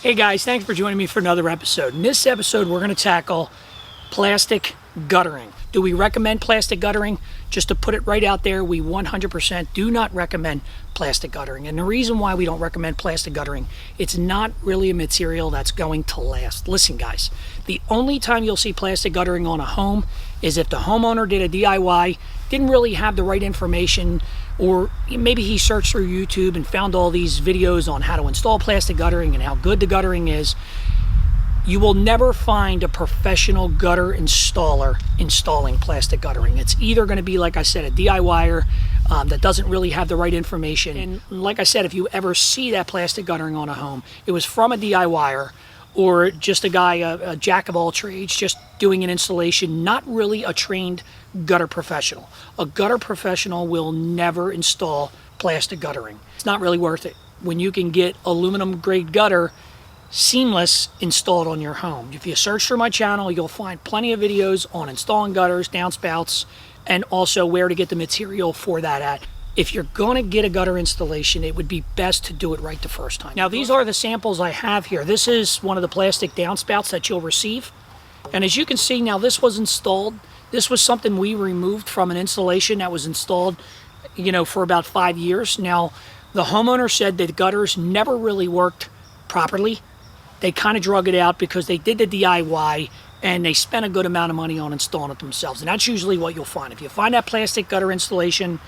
Hey guys, thanks for joining me for another episode. In this episode, we're going to tackle plastic guttering. Do we recommend plastic guttering? Just to put it right out there, we 100% do not recommend plastic guttering. And the reason why we don't recommend plastic guttering, it's not really a material that's going to last. Listen guys, the only time you'll see plastic guttering on a home is if the homeowner did a DIY, didn't really have the right information, or maybe he searched through YouTube and found all these videos on how to install plastic guttering and how good the guttering is. You will never find a professional gutter installer installing plastic guttering. It's either going to be, like I said, a DIYer that doesn't really have the right information. And like I said, if you ever see that plastic guttering on a home, it was from a DIYer or just a guy, a jack of all trades, just doing an installation, not really a trained gutter professional. A gutter professional will never install plastic guttering. It's not really worth it when you can get aluminum grade gutter seamless installed on your home. If you search through my channel, you'll find plenty of videos on installing gutters, downspouts, and also where to get the material for that at. If you're going to get a gutter installation, it would be best to do it right the first time. Now, these are the samples I have here. This is one of the plastic downspouts that you'll receive. And as you can see now, this was installed. This was something we removed from an installation that was installed, for about 5 years. Now, the homeowner said that the gutters never really worked properly. They kind of drug it out because they did the DIY and they spent a good amount of money on installing it themselves. And that's usually what you'll find. If you find that plastic gutter installation,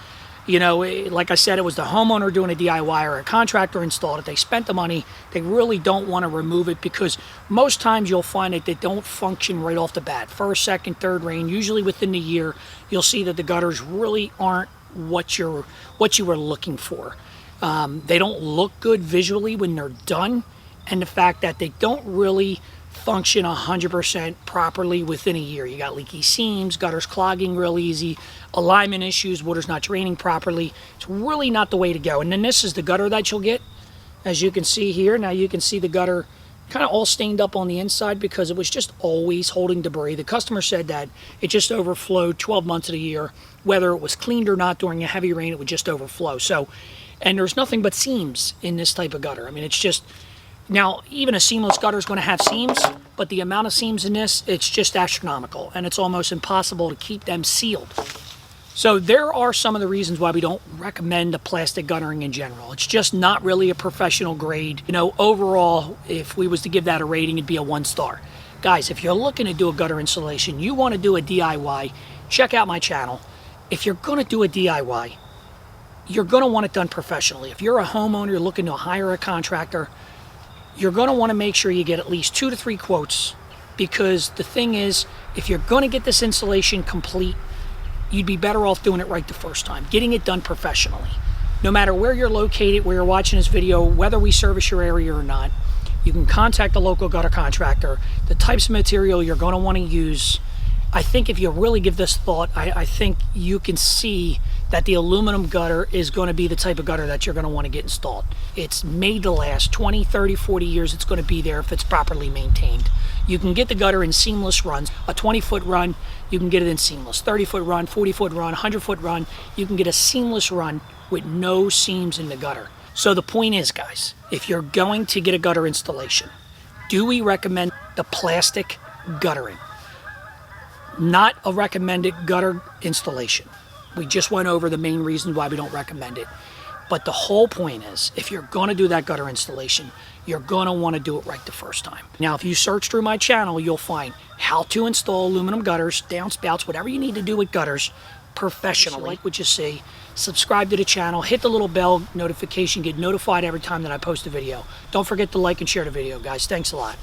like I said, it was the homeowner doing a DIY or a contractor installed it. They spent the money. They really don't want to remove it because most times you'll find that they don't function right off the bat. First, second, third rain, usually within the year, you'll see that the gutters really aren't what you were looking for. They don't look good visually when they're done. And the fact that they don't really function 100% properly within a year. You got leaky seams, gutters clogging real easy, alignment issues, water's not draining properly. It's really not the way to go. And then this is the gutter that you'll get, as you can see here. Now you can see the gutter kind of all stained up on the inside because it was just always holding debris. The customer said that it just overflowed 12 months of the year. Whether it was cleaned or not during a heavy rain, it would just overflow. So, and there's nothing but seams in this type of gutter. I mean, it's just, now, even a seamless gutter is going to have seams, but the amount of seams in this, it's just astronomical, and it's almost impossible to keep them sealed. So there are some of the reasons why we don't recommend the plastic guttering in general. It's just not really a professional grade. Overall, if we was to give that a rating, it'd be a 1 star. Guys, if you're looking to do a gutter installation, you want to do a DIY, check out my channel. If you're going to do a DIY, you're going to want it done professionally. If you're a homeowner, you're looking to hire a contractor, you're going to want to make sure you get at least 2 to 3 quotes, because the thing is, if you're going to get this installation complete, you'd be better off doing it right the first time, getting it done professionally. No matter where you're located, where you're watching this video, whether we service your area or not, you can contact a local gutter contractor. The types of material you're going to want to use, I think if you really give this thought, I think you can see that the aluminum gutter is going to be the type of gutter that you're going to want to get installed. It's made to last 20, 30, 40 years. It's going to be there if it's properly maintained. You can get the gutter in seamless runs. A 20-foot run, you can get it in seamless. 30-foot run, 40-foot run, 100-foot run, you can get a seamless run with no seams in the gutter. So the point is, guys, if you're going to get a gutter installation, do we recommend the plastic guttering? Not a recommended gutter installation. We just went over the main reasons why we don't recommend it. But the whole point is, if you're going to do that gutter installation, you're going to want to do it right the first time. Now, if you search through my channel, you'll find how to install aluminum gutters, downspouts, whatever you need to do with gutters professionally. Like what you see, subscribe to the channel, hit the little bell notification, get notified every time that I post a video. Don't forget to like and share the video, guys. Thanks a lot.